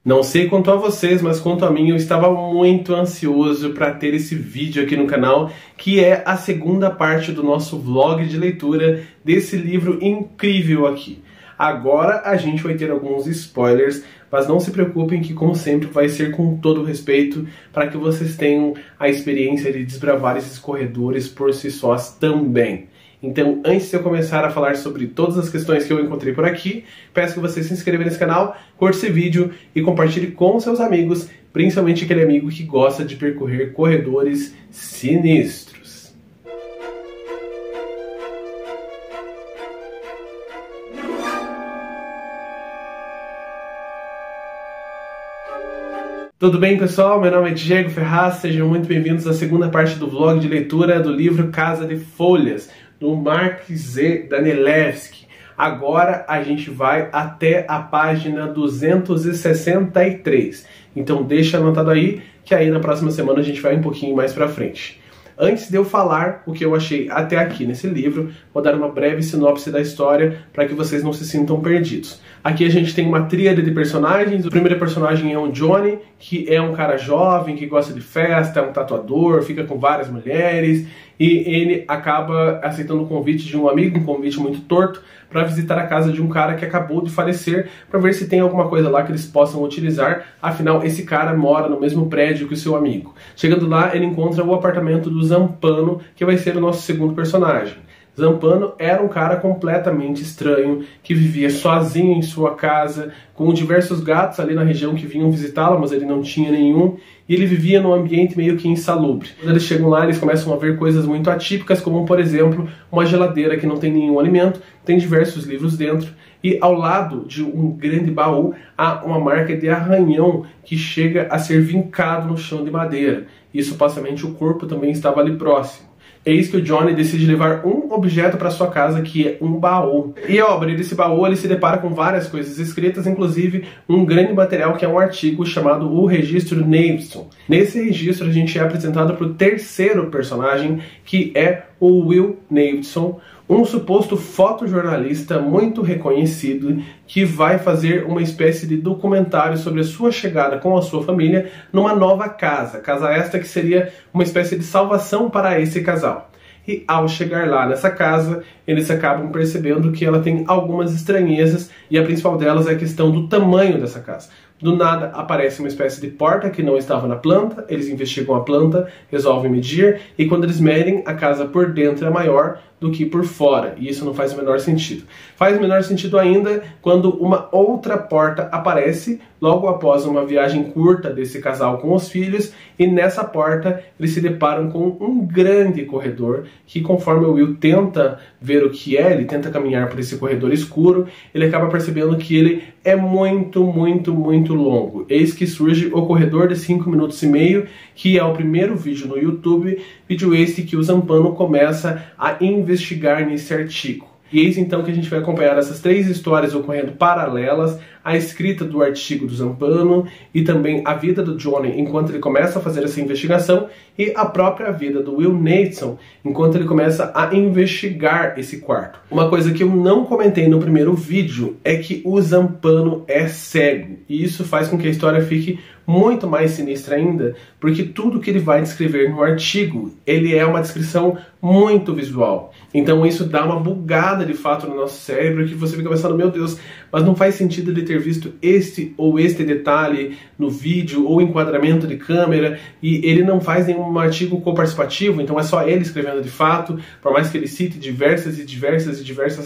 Não sei quanto a vocês, mas quanto a mim, eu estava muito ansioso para ter esse vídeo aqui no canal, que é a segunda parte do nosso vlog de leitura desse livro incrível aqui. Agora a gente vai ter alguns spoilers, mas não se preocupem que, como sempre, vai ser com todo o respeito para que vocês tenham a experiência de desbravar esses corredores por si sós também. Então, antes de eu começar a falar sobre todas as questões que eu encontrei por aqui, peço que você se inscreva nesse canal, curta esse vídeo e compartilhe com seus amigos, principalmente aquele amigo que gosta de percorrer corredores sinistros. Tudo bem, pessoal? Meu nome é Diego Ferraz, sejam muito bem-vindos à segunda parte do vlog de leitura do livro Casa de Folhas, do Mark Z. Danielewski. Agora a gente vai até a página 263. Então deixa anotado aí, que aí na próxima semana a gente vai um pouquinho mais pra frente. Antes de eu falar o que eu achei até aqui nesse livro, vou dar uma breve sinopse da história para que vocês não se sintam perdidos. Aqui a gente tem uma tríade de personagens. O primeiro personagem é um Johnny, que é um cara jovem, que gosta de festa, é um tatuador, fica com várias mulheres, e ele acaba aceitando o convite de um amigo, um convite muito torto, para visitar a casa de um cara que acabou de falecer, para ver se tem alguma coisa lá que eles possam utilizar. Afinal, esse cara mora no mesmo prédio que o seu amigo. Chegando lá, ele encontra o apartamento do Zampano, que vai ser o nosso segundo personagem. Zampano era um cara completamente estranho, que vivia sozinho em sua casa, com diversos gatos ali na região que vinham visitá-lo, mas ele não tinha nenhum, e ele vivia num ambiente meio que insalubre. Quando eles chegam lá, eles começam a ver coisas muito atípicas, como, por exemplo, uma geladeira que não tem nenhum alimento, tem diversos livros dentro, e ao lado de um grande baú há uma marca de arranhão que chega a ser vincado no chão de madeira, e supostamente o corpo também estava ali próximo. Eis que o Johnny decide levar um objeto para sua casa, que é um baú. E ao abrir esse baú, ele se depara com várias coisas escritas, inclusive um grande material que é um artigo chamado o Registro Naveson. Nesse registro a gente é apresentado para o terceiro personagem, que é o Will Naveson, um suposto fotojornalista muito reconhecido que vai fazer uma espécie de documentário sobre a sua chegada com a sua família numa nova casa. Casa esta que seria uma espécie de salvação para esse casal. E ao chegar lá nessa casa, eles acabam percebendo que ela tem algumas estranhezas, e a principal delas é a questão do tamanho dessa casa. Do nada aparece uma espécie de porta que não estava na planta, eles investigam a planta, resolvem medir, e quando eles medem, a casa por dentro é maior do que por fora, e isso não faz o menor sentido. Faz o menor sentido ainda quando uma outra porta aparece logo após uma viagem curta desse casal com os filhos, e nessa porta eles se deparam com um grande corredor que, conforme o Will tenta ver o que é, ele tenta caminhar por esse corredor escuro, ele acaba percebendo que ele é muito longo. Eis que surge o corredor de 5 minutos e meio, que é o primeiro vídeo no YouTube, vídeo este que o Zampano começa a investigar nesse artigo. E eis então que a gente vai acompanhar essas três histórias ocorrendo paralelas, a escrita do artigo do Zampano e também a vida do Johnny enquanto ele começa a fazer essa investigação, e a própria vida do Will Naveson enquanto ele começa a investigar esse quarto. Uma coisa que eu não comentei no primeiro vídeo é que o Zampano é cego, e isso faz com que a história fique muito mais sinistra ainda, porque tudo que ele vai descrever no artigo, ele é uma descrição muito visual. Então isso dá uma bugada de fato no nosso cérebro, que você fica pensando, meu Deus, mas não faz sentido ele ter visto este ou este detalhe no vídeo, ou enquadramento de câmera, e ele não faz nenhum artigo coparticipativo, então é só ele escrevendo de fato, por mais que ele cite diversas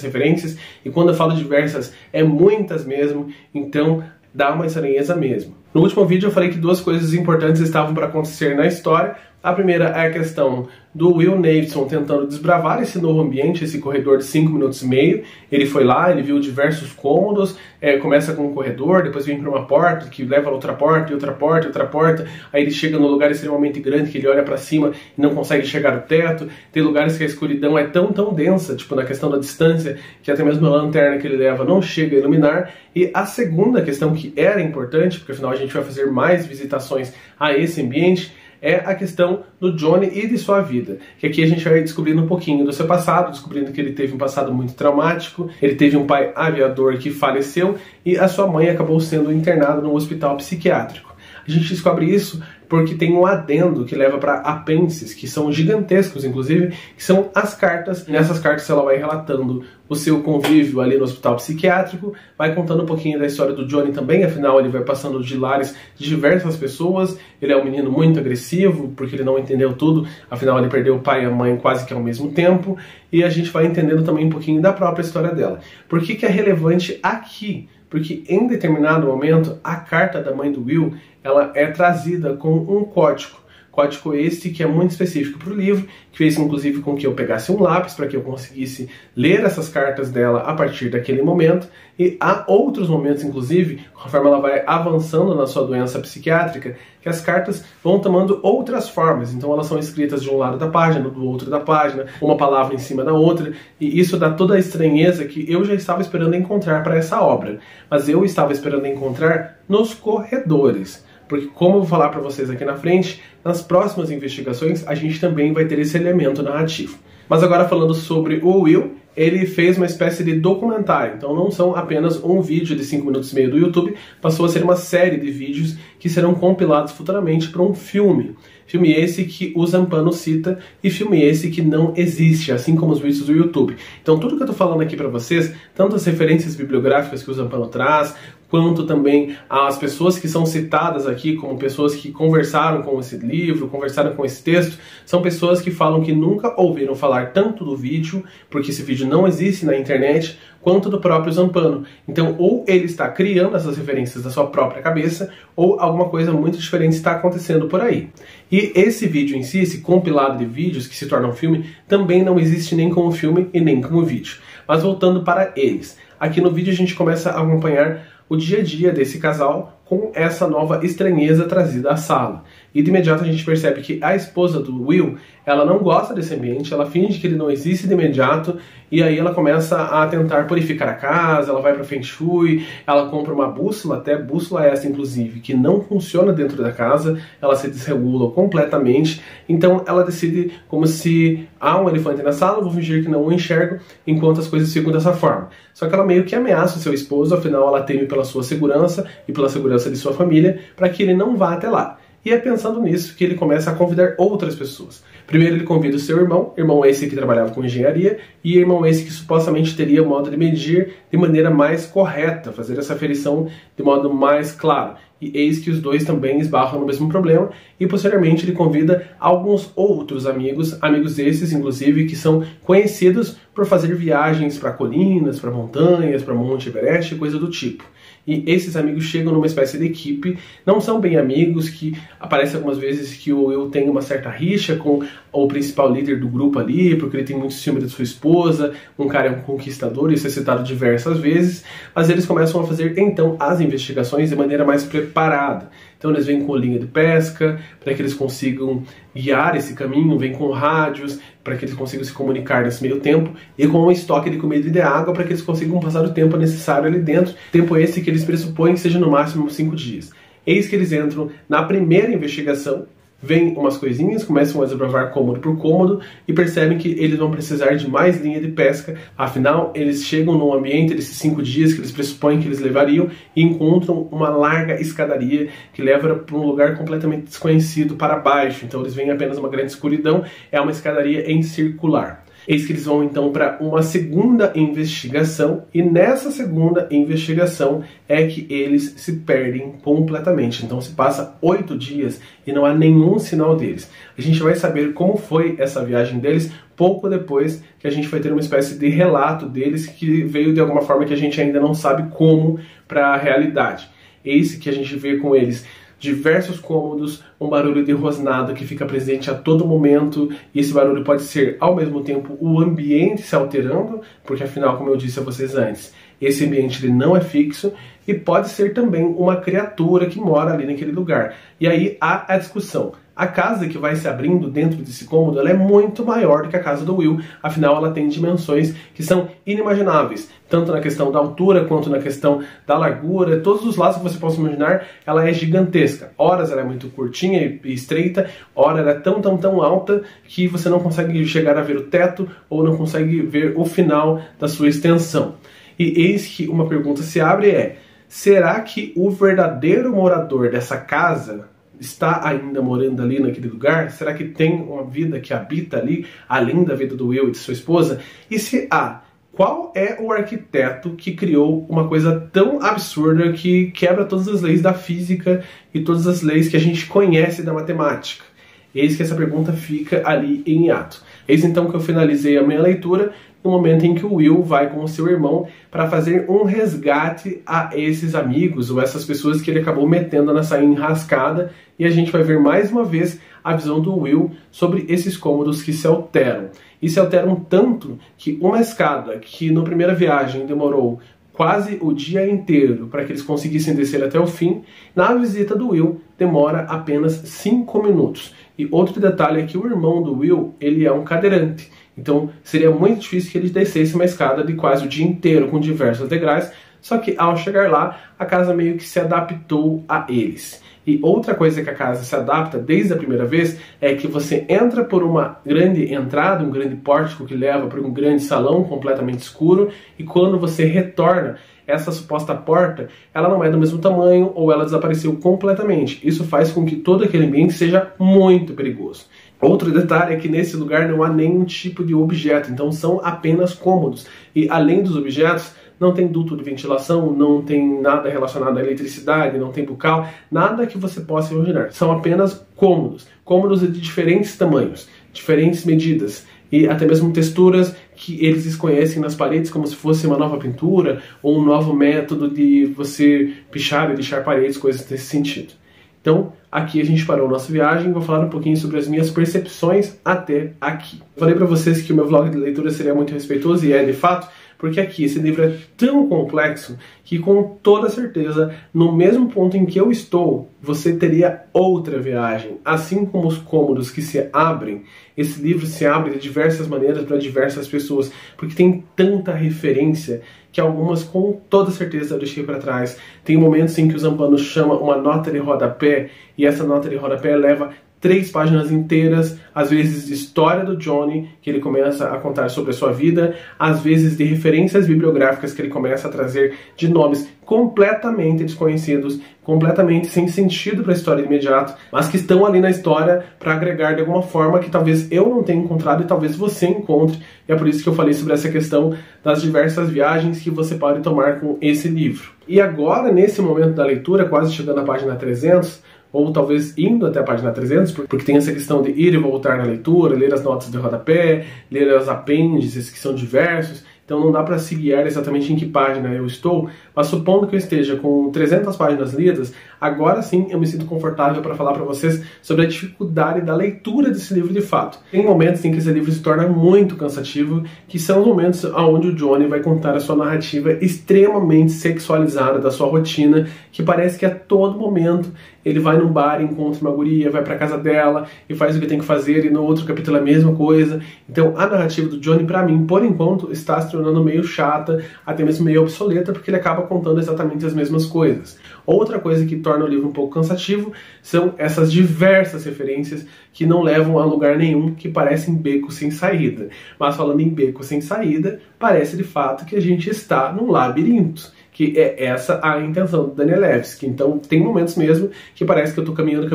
referências, e quando eu falo diversas, é muitas mesmo, então dá uma estranheza mesmo. No último vídeo eu falei que duas coisas importantes estavam para acontecer na história. A primeira é a questão do Will Naveson tentando desbravar esse novo ambiente, esse corredor de 5 minutos e meio. Ele foi lá, ele viu diversos cômodos, começa com um corredor, depois vem para uma porta que leva a outra porta, e outra porta, e outra porta. Aí ele chega num lugar extremamente grande que ele olha para cima e não consegue chegar ao teto. Tem lugares que a escuridão é tão densa, tipo na questão da distância, que até mesmo a lanterna que ele leva não chega a iluminar. E a segunda questão que era importante, porque afinal a gente vai fazer mais visitações a esse ambiente, é a questão do Johnny e de sua vida. Que aqui a gente vai descobrindo um pouquinho do seu passado, descobrindo que ele teve um passado muito traumático, ele teve um pai aviador que faleceu e a sua mãe acabou sendo internada num hospital psiquiátrico. A gente descobre isso porque tem um adendo que leva para apêndices, que são gigantescos, inclusive, que são as cartas. Nessas cartas ela vai relatando o seu convívio ali no hospital psiquiátrico, vai contando um pouquinho da história do Johnny também, afinal ele vai passando de lares de diversas pessoas, ele é um menino muito agressivo, porque ele não entendeu tudo, afinal ele perdeu o pai e a mãe quase que ao mesmo tempo, e a gente vai entendendo também um pouquinho da própria história dela. Por que é relevante aqui? Porque em determinado momento, a carta da mãe do Will, ela é trazida com um código. Código este que é muito específico para o livro, que fez inclusive com que eu pegasse um lápis para que eu conseguisse ler essas cartas dela a partir daquele momento. E há outros momentos, inclusive, conforme ela vai avançando na sua doença psiquiátrica, que as cartas vão tomando outras formas. Então elas são escritas de um lado da página, do outro da página, uma palavra em cima da outra, e isso dá toda a estranheza que eu já estava esperando encontrar para essa obra. Mas eu estava esperando encontrar nos corredores. Porque, como eu vou falar para vocês aqui na frente, nas próximas investigações a gente também vai ter esse elemento narrativo. Mas agora falando sobre o Will, ele fez uma espécie de documentário, então não são apenas um vídeo de 5 minutos e meio do YouTube, passou a ser uma série de vídeos que serão compilados futuramente para um filme. Filme esse que o Zampano cita e filme esse que não existe, assim como os vídeos do YouTube. Então tudo que eu estou falando aqui para vocês, tanto as referências bibliográficas que o Zampano traz, quanto também as pessoas que são citadas aqui como pessoas que conversaram com esse livro, conversaram com esse texto, são pessoas que falam que nunca ouviram falar tanto do vídeo, porque esse vídeo não existe na internet, quanto do próprio Zampano. Então, ou ele está criando essas referências da sua própria cabeça, ou alguma coisa muito diferente está acontecendo por aí. E esse vídeo em si, esse compilado de vídeos que se torna um filme, também não existe nem como filme e nem como vídeo. Mas voltando para eles. Aqui no vídeo a gente começa a acompanhar o dia a dia desse casal com essa nova estranheza trazida à sala. E de imediato a gente percebe que a esposa do Will, ela não gosta desse ambiente, ela finge que ele não existe de imediato, e aí ela começa a tentar purificar a casa, ela vai para Feng Shui, ela compra uma bússola, até bússola essa inclusive, que não funciona dentro da casa, ela se desregula completamente, então ela decide como se há um elefante na sala, eu vou fingir que não o enxergo, enquanto as coisas ficam dessa forma. Só que ela meio que ameaça o seu esposo, afinal ela teme pela sua segurança e pela segurança de sua família, para que ele não vá até lá. E é pensando nisso que ele começa a convidar outras pessoas. Primeiro ele convida o seu irmão esse que trabalhava com engenharia, e irmão esse que supostamente teria o modo de medir de maneira mais correta, fazer essa aferição de modo mais claro. E eis que os dois também esbarram no mesmo problema, e posteriormente ele convida alguns outros amigos esses inclusive que são conhecidos por fazer viagens para colinas, para montanhas, para Monte Everest, coisa do tipo. E esses amigos chegam numa espécie de equipe, não são bem amigos, que aparece algumas vezes que o Will tem uma certa rixa com o principal líder do grupo ali, porque ele tem muito ciúme da sua esposa, um cara é um conquistador, isso é citado diversas vezes, mas eles começam a fazer então as investigações de maneira mais preparada. Então eles vêm com linha de pesca, para que eles consigam guiar esse caminho, vêm com rádios, para que eles consigam se comunicar nesse meio tempo, e com um estoque de comida e de água, para que eles consigam passar o tempo necessário ali dentro, tempo esse que eles pressupõem que seja no máximo 5 dias. Eis que eles entram na primeira investigação, vêm umas coisinhas, começam a desbravar cômodo por cômodo e percebem que eles vão precisar de mais linha de pesca. Afinal, eles chegam num ambiente desses 5 dias que eles pressupõem que eles levariam e encontram uma larga escadaria que leva para um lugar completamente desconhecido para baixo. Então eles veem apenas uma grande escuridão, é uma escadaria em circular. Eis que eles vão então para uma segunda investigação, e nessa segunda investigação é que eles se perdem completamente. Então se passa 8 dias e não há nenhum sinal deles. A gente vai saber como foi essa viagem deles pouco depois, que a gente vai ter uma espécie de relato deles que veio de alguma forma que a gente ainda não sabe como para a realidade. Eis que a gente vê com eles diversos cômodos, um barulho de rosnado que fica presente a todo momento, e esse barulho pode ser ao mesmo tempo o ambiente se alterando, porque afinal, como eu disse a vocês antes, esse ambiente ele não é fixo, e pode ser também uma criatura que mora ali naquele lugar. E aí há a discussão. A casa que vai se abrindo dentro desse cômodo, ela é muito maior do que a casa do Will, afinal ela tem dimensões que são inimagináveis, tanto na questão da altura quanto na questão da largura, todos os lados que você possa imaginar, ela é gigantesca. Horas ela é muito curtinha e estreita, ora ela é tão alta que você não consegue chegar a ver o teto ou não consegue ver o final da sua extensão. E eis que uma pergunta se abre será que o verdadeiro morador dessa casa está ainda morando ali naquele lugar? Será que tem uma vida que habita ali, além da vida do Will e de sua esposa? E se há, qual é o arquiteto que criou uma coisa tão absurda que quebra todas as leis da física e todas as leis que a gente conhece da matemática? Eis que essa pergunta fica ali em hiato. Eis então que eu finalizei a minha leitura no momento em que o Will vai com o seu irmão para fazer um resgate a esses amigos ou essas pessoas que ele acabou metendo nessa enrascada, e a gente vai ver mais uma vez a visão do Will sobre esses cômodos que se alteram. E se alteram tanto que uma escada que na primeira viagem demorou quase o dia inteiro para que eles conseguissem descer até o fim, na visita do Will demora apenas 5 minutos. E outro detalhe é que o irmão do Will, ele é um cadeirante. Então seria muito difícil que ele descesse uma escada de quase o dia inteiro com diversos degraus, só que ao chegar lá, a casa meio que se adaptou a eles. E outra coisa que a casa se adapta desde a primeira vez é que você entra por uma grande entrada, um grande pórtico que leva para um grande salão completamente escuro, e quando você retorna, essa suposta porta, ela não é do mesmo tamanho ou ela desapareceu completamente. Isso faz com que todo aquele ambiente seja muito perigoso. Outro detalhe é que nesse lugar não há nenhum tipo de objeto, então são apenas cômodos. E além dos objetos, não tem duto de ventilação, não tem nada relacionado à eletricidade, não tem bucal, nada que você possa imaginar. São apenas cômodos. Cômodos de diferentes tamanhos, diferentes medidas e até mesmo texturas que eles desconhecem nas paredes, como se fosse uma nova pintura ou um novo método de você pichar e lixar paredes, coisas desse sentido. Então, aqui a gente parou a nossa viagem, vou falar um pouquinho sobre as minhas percepções até aqui. Eu falei para vocês que o meu vlog de leitura seria muito respeitoso, e é de fato, porque aqui esse livro é tão complexo que com toda certeza, no mesmo ponto em que eu estou, você teria outra viagem. Assim como os cômodos que se abrem, esse livro se abre de diversas maneiras para diversas pessoas, porque tem tanta referência que algumas com toda certeza eu deixei para trás. Tem momentos em que o Zampano chama uma nota de rodapé, e essa nota de rodapé leva 3 páginas inteiras, às vezes de história do Johnny, que ele começa a contar sobre a sua vida, às vezes de referências bibliográficas que ele começa a trazer de nomes completamente desconhecidos, completamente sem sentido para a história de imediato, mas que estão ali na história para agregar de alguma forma que talvez eu não tenha encontrado e talvez você encontre, e é por isso que eu falei sobre essa questão das diversas viagens que você pode tomar com esse livro. E agora, nesse momento da leitura, quase chegando à página 300, ou talvez indo até a página 300, porque tem essa questão de ir e voltar na leitura, ler as notas de rodapé, ler os apêndices, que são diversos, então não dá para se guiar exatamente em que página eu estou, mas supondo que eu esteja com 300 páginas lidas, agora sim eu me sinto confortável para falar para vocês sobre a dificuldade da leitura desse livro de fato. Tem momentos em que esse livro se torna muito cansativo, que são os momentos onde o Johnny vai contar a sua narrativa extremamente sexualizada da sua rotina, que parece que a todo momento ele vai num bar, encontra uma guria, vai pra casa dela e faz o que tem que fazer, e no outro capítulo é a mesma coisa. Então a narrativa do Johnny, pra mim, por enquanto, está se tornando meio chata, até mesmo meio obsoleta, porque ele acaba contando exatamente as mesmas coisas. Outra coisa que torna o livro um pouco cansativo são essas diversas referências que não levam a lugar nenhum, que parecem becos sem saída. Mas falando em beco sem saída, parece de fato que a gente está num labirinto, que é essa a intenção do Danielewski. Então tem momentos mesmo que parece que eu tô caminhando,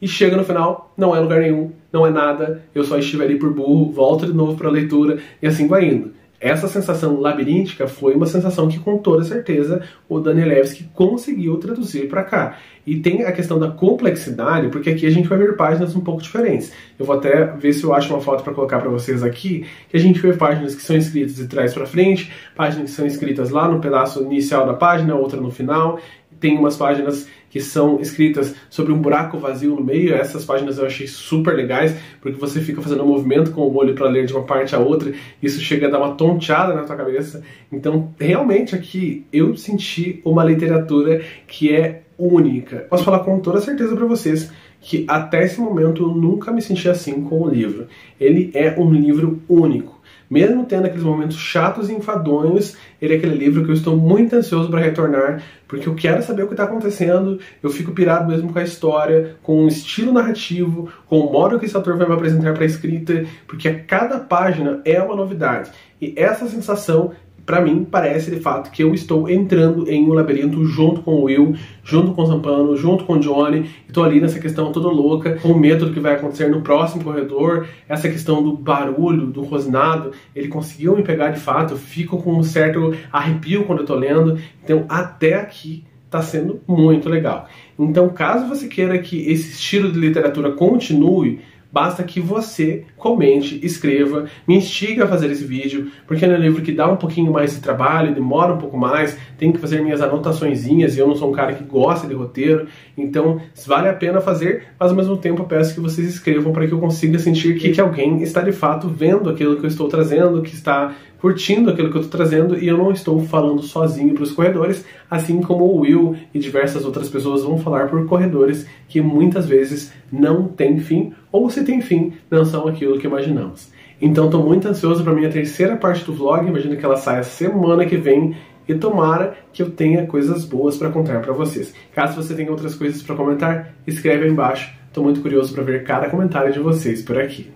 e chega no final, não é lugar nenhum, não é nada, eu só estive ali por burro, volto de novo para a leitura, e assim vai indo. Essa sensação labiríntica foi uma sensação que com toda certeza o Danielewski conseguiu traduzir para cá. E tem a questão da complexidade, porque aqui a gente vai ver páginas um pouco diferentes. Eu vou até ver se eu acho uma foto para colocar para vocês aqui, que a gente vê páginas que são escritas de trás para frente, páginas que são escritas lá no pedaço inicial da página, outra no final. tem umas páginas que são escritas sobre um buraco vazio no meio. Essas páginas eu achei super legais, porque você fica fazendo um movimento com o olho para ler de uma parte a outra, isso chega a dar uma tonteada na tua cabeça. Então, realmente aqui eu senti uma literatura que é única. Posso falar com toda certeza para vocês que até esse momento eu nunca me senti assim com o livro. Ele é um livro único. Mesmo tendo aqueles momentos chatos e enfadonhos, ele é aquele livro que eu estou muito ansioso para retornar, porque eu quero saber o que está acontecendo, eu fico pirado mesmo com a história, com o estilo narrativo, com o modo que esse autor vai me apresentar para a escrita, porque a cada página é uma novidade. E essa sensação, pra mim, parece de fato que eu estou entrando em um labirinto junto com o Will, junto com o Zampano, junto com o Johnny. Estou ali nessa questão toda louca, com medo do que vai acontecer no próximo corredor. Essa questão do barulho, do rosnado, ele conseguiu me pegar de fato. Eu fico com um certo arrepio quando eu tô lendo. Então, até aqui tá sendo muito legal. Então, caso você queira que esse estilo de literatura continue, basta que você comente, escreva, me instigue a fazer esse vídeo, porque é um livro que dá um pouquinho mais de trabalho, demora um pouco mais, tenho que fazer minhas anotaçõezinhas e eu não sou um cara que gosta de roteiro, então vale a pena fazer, mas ao mesmo tempo eu peço que vocês escrevam para que eu consiga sentir que alguém está de fato vendo aquilo que eu estou trazendo, que está curtindo aquilo que eu estou trazendo e eu não estou falando sozinho para os corredores, assim como o Will e diversas outras pessoas vão falar por corredores que muitas vezes não têm fim, ou se tem fim, não são aquilo que imaginamos. Então estou muito ansioso para a minha terceira parte do vlog, imagino que ela saia semana que vem e tomara que eu tenha coisas boas para contar para vocês. Caso você tenha outras coisas para comentar, escreve aí embaixo, estou muito curioso para ver cada comentário de vocês por aqui.